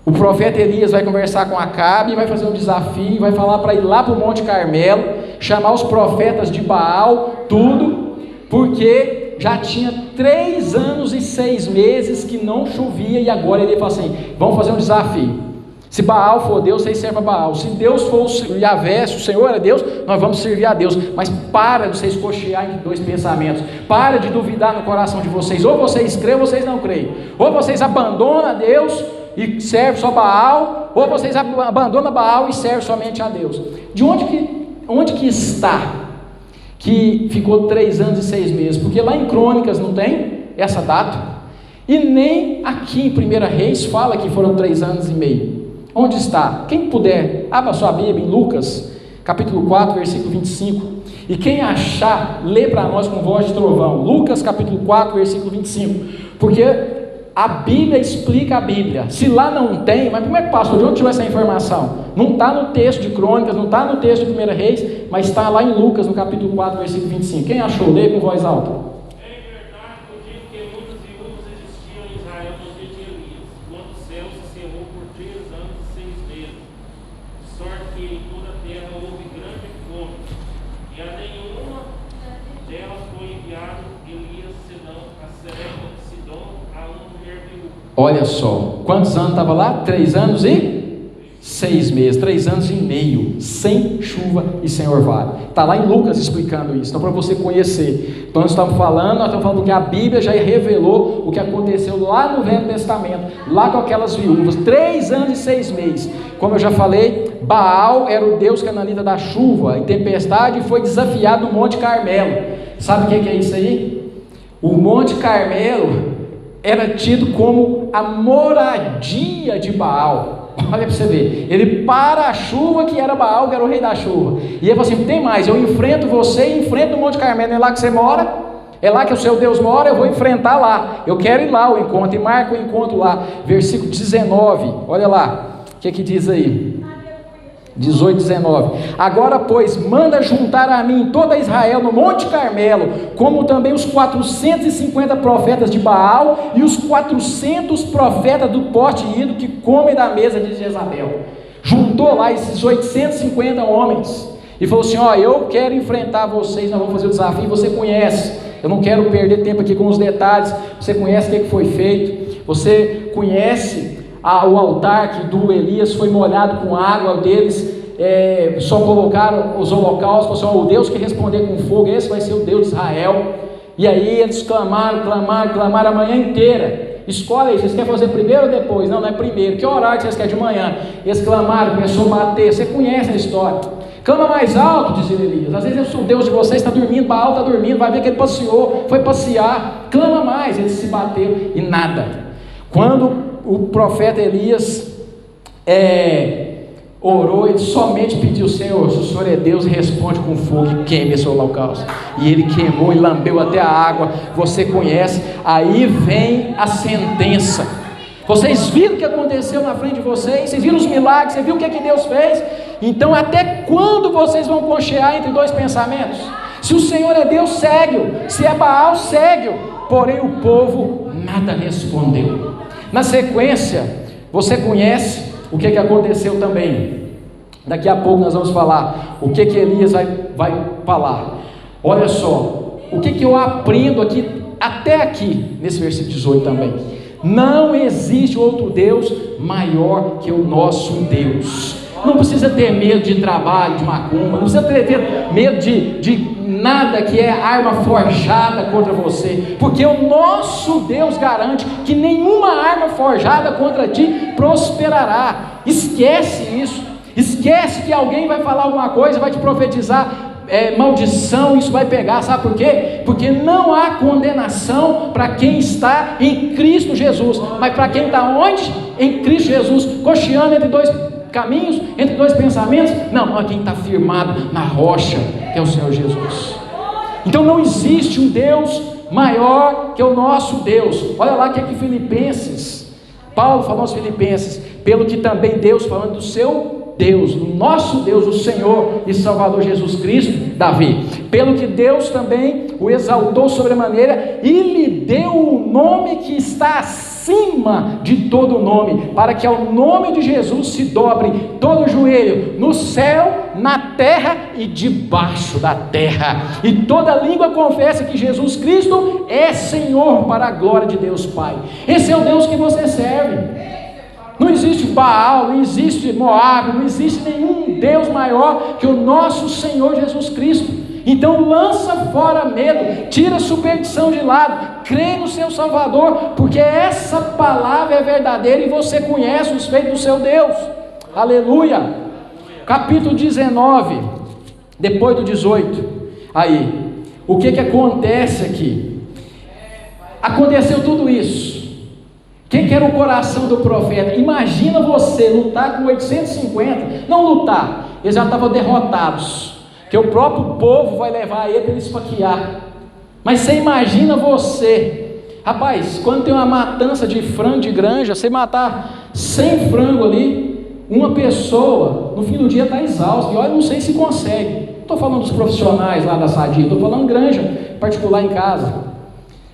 o profeta Elias vai conversar com Acabe, vai fazer um desafio, vai falar para ir lá para o Monte Carmelo, chamar os profetas de Baal, tudo, porque já tinha 3 anos e 6 meses que não chovia, e agora ele fala assim: vamos fazer um desafio. Se Baal for Deus, vocês servem a Baal. Se Deus for o Yahvé, se o Senhor é Deus, nós vamos servir a Deus. Mas para de vocês cochear em 2 pensamentos. Para de duvidar no coração de vocês. Ou vocês creem ou vocês não creem. Ou vocês abandonam a Deus e servem só Baal, ou vocês abandonam Baal e servem somente a Deus. De onde que está que ficou 3 anos e 6 meses? Porque lá em Crônicas não tem essa data. E nem aqui em 1 Reis fala que foram 3 anos e meio. Onde está? Quem puder, abra sua Bíblia em Lucas, capítulo 4, versículo 25. E quem achar, lê para nós com voz de trovão. Lucas, capítulo 4, versículo 25. Porque a Bíblia explica a Bíblia. Se lá não tem, mas como é que pastor, de onde tirou essa informação? Não está no texto de Crônicas, não está no texto de 1 Reis, mas está lá em Lucas, no capítulo 4, versículo 25. Quem achou? Lê com voz alta. Olha só, quantos anos estava lá? 3 anos e 6 meses, 3 anos e meio, sem chuva e sem orvalho. Está lá em Lucas explicando isso, então para você conhecer. Então nós estamos falando que a Bíblia já revelou o que aconteceu lá no Velho Testamento, lá com aquelas viúvas, 3 anos e 6 meses. Como eu já falei, Baal era o deus cananita da chuva e tempestade, e foi desafiado no Monte Carmelo. Sabe o que é isso aí? O Monte Carmelo era tido como a moradia de Baal. Olha para você ver, ele para a chuva, que era Baal, que era o rei da chuva, e ele falou assim: tem mais, eu enfrento você e enfrento o Monte Carmelo. É lá que você mora, é lá que o seu Deus mora, eu vou enfrentar lá, eu quero ir lá ao encontro, e marca o encontro lá. Versículo 19, olha lá, o que diz aí? 18, 19. Agora, pois, manda juntar a mim toda Israel no Monte Carmelo, como também os 450 profetas de Baal e os 400 profetas do pote ídolo que comem da mesa de Jezabel. Juntou lá esses 850 homens e falou assim: ó, eu quero enfrentar vocês, nós vamos fazer o desafio. Você conhece, eu não quero perder tempo aqui com os detalhes. Você conhece o que foi feito, você conhece o altar que do Elias foi molhado com água deles, só colocaram os holocaustos. Falaram assim: o Deus que responder com fogo, esse vai ser o Deus de Israel. E aí eles clamaram a manhã inteira. Escolhe aí, vocês querem fazer primeiro ou depois? Não é primeiro. Que horário que vocês querem? De manhã. Eles clamaram, começou a bater. Você conhece a história. Clama mais alto, diz Elias. Às vezes o Deus de vocês está dormindo, Baal está dormindo, vai ver que ele passeou, foi passear. Clama mais. Eles se bateram e nada. Quando o profeta Elias orou, ele somente pediu: Senhor, se o Senhor é Deus, responde com fogo e queime esse holocausto. E ele queimou e lambeu até a água. Você conhece. Aí vem a sentença. Vocês viram o que aconteceu na frente de vocês? Vocês viram os milagres? Você viu o que Deus fez? Então até quando vocês vão cochear entre 2 pensamentos? Se o Senhor é Deus, segue-o. Se é Baal, segue-o. Porém o povo nada respondeu. Na sequência, você conhece o que aconteceu também. Daqui a pouco nós vamos falar o que Elias vai falar. Olha só, o que eu aprendo aqui, até aqui, nesse versículo 18 também. Não existe outro Deus maior que o nosso Deus. Não precisa ter medo de trabalho, de macumba, não precisa ter medo de nada que é arma forjada contra você, porque o nosso Deus garante que nenhuma arma forjada contra ti prosperará. Esquece isso, esquece que alguém vai falar alguma coisa, vai te profetizar maldição, isso vai pegar. Sabe por quê? Porque não há condenação para quem está em Cristo Jesus. Mas para quem está onde? Em Cristo Jesus, cocheando entre 2 caminhos, entre 2 pensamentos? Não, quem está firmado na rocha, que é o Senhor Jesus. Então não existe um Deus maior que o nosso Deus. Olha lá que Filipenses Paulo falou aos Filipenses, pelo que também Deus, falando do seu Deus, o nosso Deus, o Senhor e Salvador Jesus Cristo, Davi, pelo que Deus também o exaltou sobremaneira e lhe deu o nome que está acima de todo nome, para que ao nome de Jesus se dobre todo o joelho, no céu, na terra e debaixo da terra, e toda língua confesse que Jesus Cristo é Senhor, para a glória de Deus Pai. Esse é o Deus que você serve. Não existe Baal, não existe Moabe, não existe nenhum Deus maior que o nosso Senhor Jesus Cristo. Então lança fora medo, tira a superstição de lado, crê no seu Salvador, porque essa palavra é verdadeira e você conhece os feitos do seu Deus. Aleluia. Capítulo 19, depois do 18. Aí, o que acontece aqui? Aconteceu tudo isso. Quem que era o coração do profeta? Imagina você lutar com 850, não lutar, eles já estavam derrotados, que o próprio povo vai levar ele para esfaquear. Mas você imagina você, rapaz, quando tem uma matança de frango de granja, você matar 100 frangos ali, uma pessoa, no fim do dia está exausta, e olha, não sei se consegue. Não estou falando dos profissionais lá da Sadia, estou falando granja particular em casa.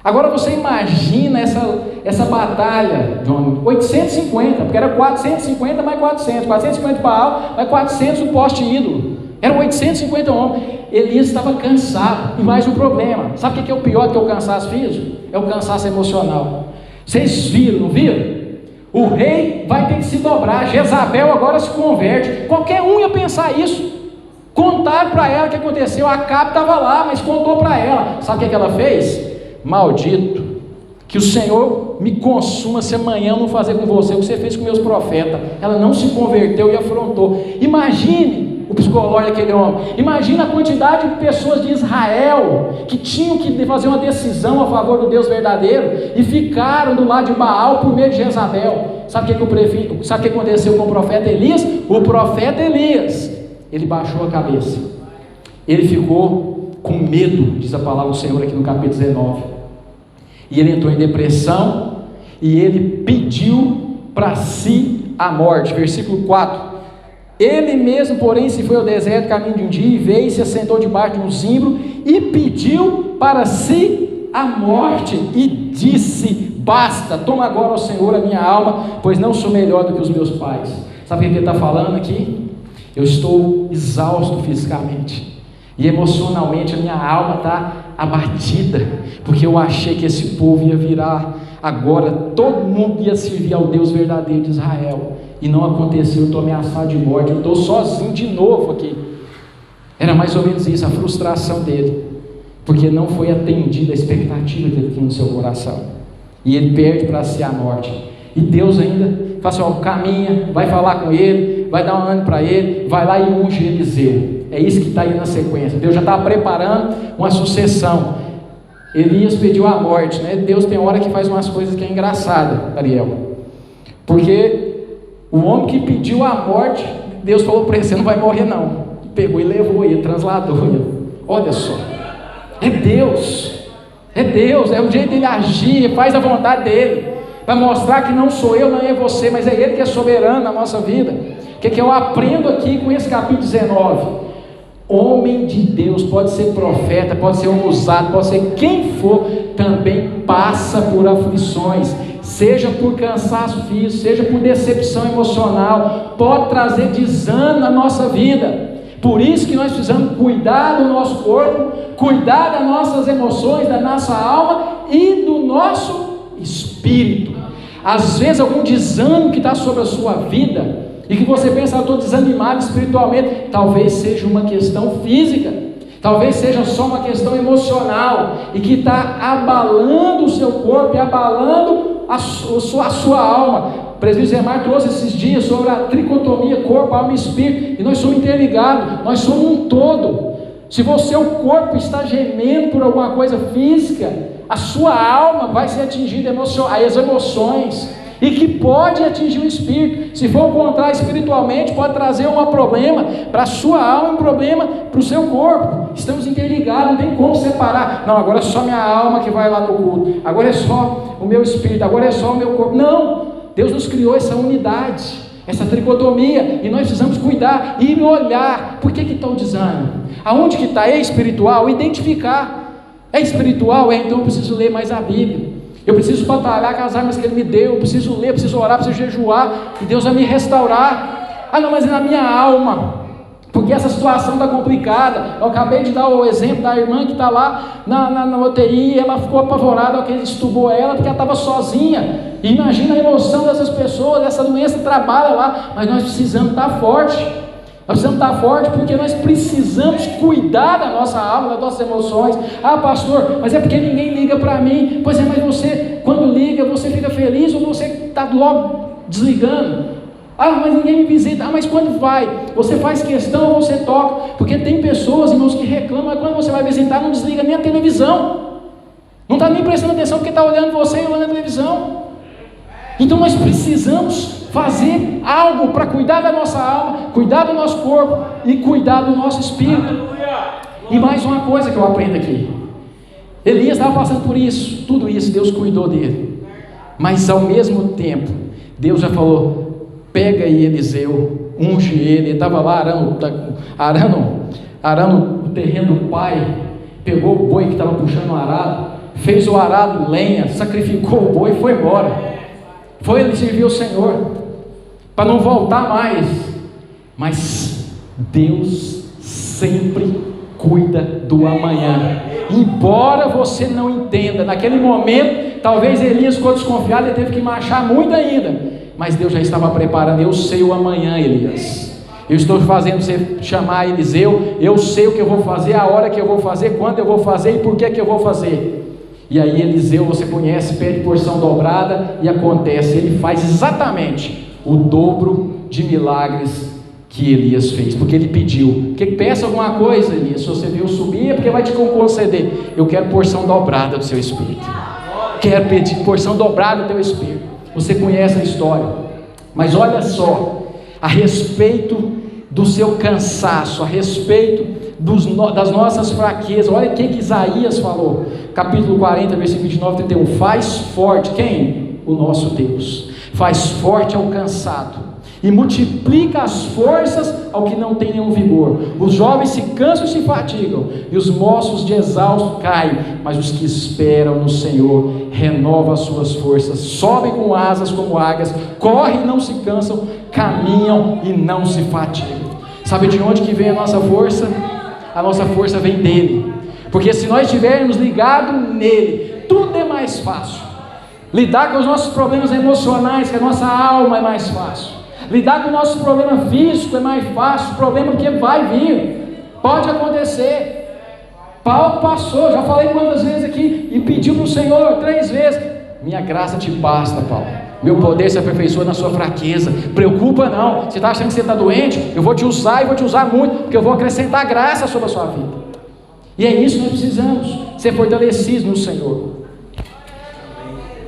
Agora você imagina essa batalha, John, 850, porque era 450 mais 450 Baal, mais 400 o poste ídolo, eram 850 homens. Elias estava cansado, e mais um problema, sabe o que é o pior do que o cansaço físico? É o cansaço emocional. Vocês viram, não viram? O rei vai ter que se dobrar, Jezabel agora se converte, qualquer um ia pensar isso. Contaram para ela o que aconteceu, Acabe estava lá, mas contou para ela, sabe o que ela fez? Maldito, que o Senhor me consuma se amanhã eu não fazer com você o que você fez com meus profetas. Ela não se converteu e afrontou. Imagine o psicológico daquele homem, imagine a quantidade de pessoas de Israel que tinham que fazer uma decisão a favor do Deus verdadeiro e ficaram do lado de Baal por meio de Jezabel. Sabe o que aconteceu com o profeta Elias? O profeta Elias, ele baixou a cabeça, ele ficou com medo, diz a palavra do Senhor aqui no capítulo 19, e ele entrou em depressão, e ele pediu para si a morte. Versículo 4, ele mesmo porém se foi ao deserto caminho de um dia, e veio e se assentou debaixo de um zimbro, e pediu para si a morte, e disse: basta, toma agora, ó Senhor, a minha alma, pois não sou melhor do que os meus pais. Sabe o que ele está falando aqui? Eu estou exausto fisicamente, e emocionalmente a minha alma está abatida, porque eu achei que esse povo ia virar, agora todo mundo ia servir ao Deus verdadeiro de Israel, e não aconteceu. Eu estou ameaçado de morte, eu estou sozinho de novo aqui. Era mais ou menos isso, a frustração dele, porque não foi atendida a expectativa que ele tinha no seu coração, e ele perde para si a morte. E Deus ainda fala assim: ó, caminha, vai falar com ele, vai dar um ânimo para ele, vai lá e unge Eliseu. É isso que está aí na sequência. Deus já está preparando uma sucessão. Elias pediu a morte, né? Deus tem hora que faz umas coisas que é engraçada, Ariel, porque o homem que pediu a morte, Deus falou para ele: você não vai morrer não. Pegou e levou ele, trasladou ele. Olha só, é Deus, é o jeito dele agir, faz a vontade dele, para mostrar que não sou eu, não é você, mas é Ele que é soberano na nossa vida. O que eu aprendo aqui com esse capítulo 19? Homem de Deus, pode ser profeta, pode ser um usado, pode ser quem for, também passa por aflições, seja por cansaço físico, seja por decepção emocional, pode trazer desânimo na nossa vida. Por isso que nós precisamos cuidar do nosso corpo, cuidar das nossas emoções, da nossa alma e do nosso espírito. Às vezes algum desânimo que está sobre a sua vida, e que você pensa: eu estou desanimado espiritualmente, talvez seja uma questão física, talvez seja só uma questão emocional, e que está abalando o seu corpo e abalando a sua alma. O presbítero Zé Mar trouxe esses dias sobre a tricotomia corpo, alma e espírito, e nós somos interligados, nós somos um todo. Se você, o corpo está gemendo por alguma coisa física, a sua alma vai ser atingida, as emoções, e que pode atingir o espírito. Se for o contrário, espiritualmente pode trazer um problema para a sua alma, um problema para o seu corpo. Estamos interligados, não tem como separar. Não, agora é só minha alma que vai lá no culto, agora é só o meu espírito, agora é só o meu corpo. Não, Deus nos criou essa unidade, essa tricotomia, e nós precisamos cuidar e olhar. Por que está o desânimo? Aonde que está? É espiritual? Identificar. É espiritual? Então eu preciso ler mais a Bíblia, eu preciso batalhar com as armas que Ele me deu, eu preciso ler, eu preciso orar, eu preciso jejuar, e Deus vai me restaurar. Não, mas é na minha alma, porque essa situação está complicada. Eu acabei de dar o exemplo da irmã que está lá na UTI, ela ficou apavorada, alguém estubou ela, porque ela estava sozinha. E imagina a emoção dessas pessoas, essa doença trabalha lá, mas nós precisamos estar forte. Nós precisamos estar forte porque nós precisamos cuidar da nossa alma, das nossas emoções. Pastor, mas é porque ninguém liga para mim. Pois é, mas você, quando liga, você fica feliz ou você está logo desligando? Mas ninguém me visita. Mas quando vai? Você faz questão ou você toca? Porque tem pessoas, irmãos, que reclamam, mas quando você vai visitar, não desliga nem a televisão. Não está nem prestando atenção porque está olhando você e olhando a televisão. Então nós precisamos fazer algo para cuidar da nossa alma, cuidar do nosso corpo e cuidar do nosso espírito. E mais uma coisa que eu aprendo aqui: Elias estava passando por isso, tudo isso, Deus cuidou dele, mas ao mesmo tempo Deus já falou: pega aí Eliseu, unge ele estava lá arando o terreno do pai, pegou o boi que estava puxando o arado, fez o arado lenha, sacrificou o boi e foi embora. Foi ele servir o Senhor, para não voltar mais. Mas Deus sempre cuida do amanhã, embora você não entenda. Naquele momento, talvez Elias ficou desconfiado, ele teve que marchar muito ainda, mas Deus já estava preparando. Eu sei o amanhã, Elias, eu estou fazendo você chamar Eliseu, eu sei o que eu vou fazer, a hora que eu vou fazer, quando eu vou fazer e por que eu vou fazer. E aí Eliseu, você conhece, pede porção dobrada e acontece, ele faz exatamente o dobro de milagres que Elias fez, porque ele pediu. Que peça alguma coisa, Elias, se você viu subir é porque vai te conceder. Eu quero porção dobrada do seu espírito, quero pedir porção dobrada do teu espírito. Você conhece a história, mas olha só, a respeito do seu cansaço, a respeito das nossas fraquezas, olha o que Isaías falou, capítulo 40, versículo 29 e 31, faz forte, quem? O nosso Deus, faz forte ao cansado, e multiplica as forças ao que não tem nenhum vigor. Os jovens se cansam e se fatigam, e os moços de exausto caem, mas os que esperam no Senhor renovam as suas forças, sobem com asas como águias, correm e não se cansam, caminham e não se fatigam. Sabe de onde que vem a nossa força? A nossa força vem dele, porque se nós estivermos ligados nele, tudo é mais fácil. Lidar com os nossos problemas emocionais, que a nossa alma é mais fácil. Lidar com o nosso problema físico é mais fácil, problema porque vai vir, pode acontecer. Paulo passou, já falei quantas vezes aqui, e pediu para o Senhor 3 vezes, minha graça te basta, Paulo, meu poder se aperfeiçoa na sua fraqueza. Preocupa não, você está achando que você está doente? Eu vou te usar e vou te usar muito, porque eu vou acrescentar graça sobre a sua vida. E é isso que nós precisamos, ser fortalecidos no Senhor.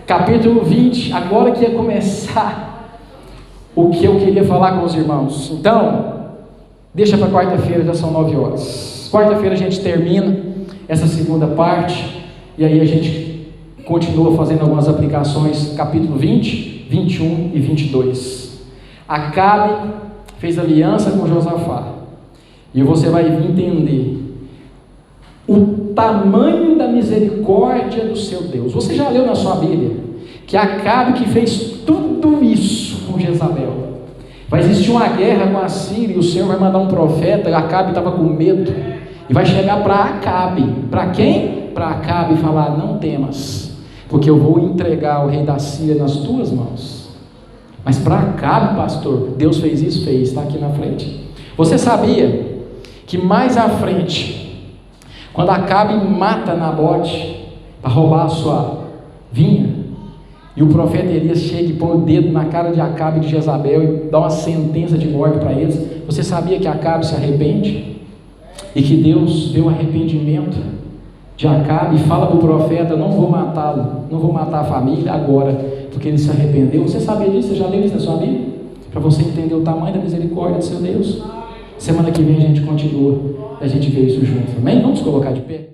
Capítulo 20, agora que ia começar o que eu queria falar com os irmãos. Então, deixa para quarta-feira, já são 9 horas. Quarta-feira a gente termina essa segunda parte, e aí a gente continua fazendo algumas aplicações, capítulo 20, 21 e 22. Acabe fez aliança com Josafá, e você vai entender o tamanho da misericórdia do seu Deus. Você já leu na sua Bíblia que Acabe que fez tudo isso com Jezabel. Vai existir uma guerra com a Síria, e o Senhor vai mandar um profeta. Acabe estava com medo, e vai chegar para Acabe. Para quem? Para Acabe falar: não temas, porque eu vou entregar o rei da Síria nas tuas mãos. Mas para Acabe, pastor, Deus fez isso? Fez, está aqui na frente. Você sabia que mais à frente, quando Acabe mata Nabote para roubar a sua vinha, e o profeta Elias chega e põe o dedo na cara de Acabe e de Jezabel e dá uma sentença de morte para eles, você sabia que Acabe se arrepende? E que Deus vê o arrependimento de Acabe e fala para o profeta: não vou matá-lo, não vou matar a família agora, porque ele se arrependeu. Você sabia disso? Você já leu isso na sua Bíblia? Para você entender o tamanho da misericórdia do seu Deus. Semana que vem a gente continua, a gente vê isso junto, amém? Vamos colocar de pé.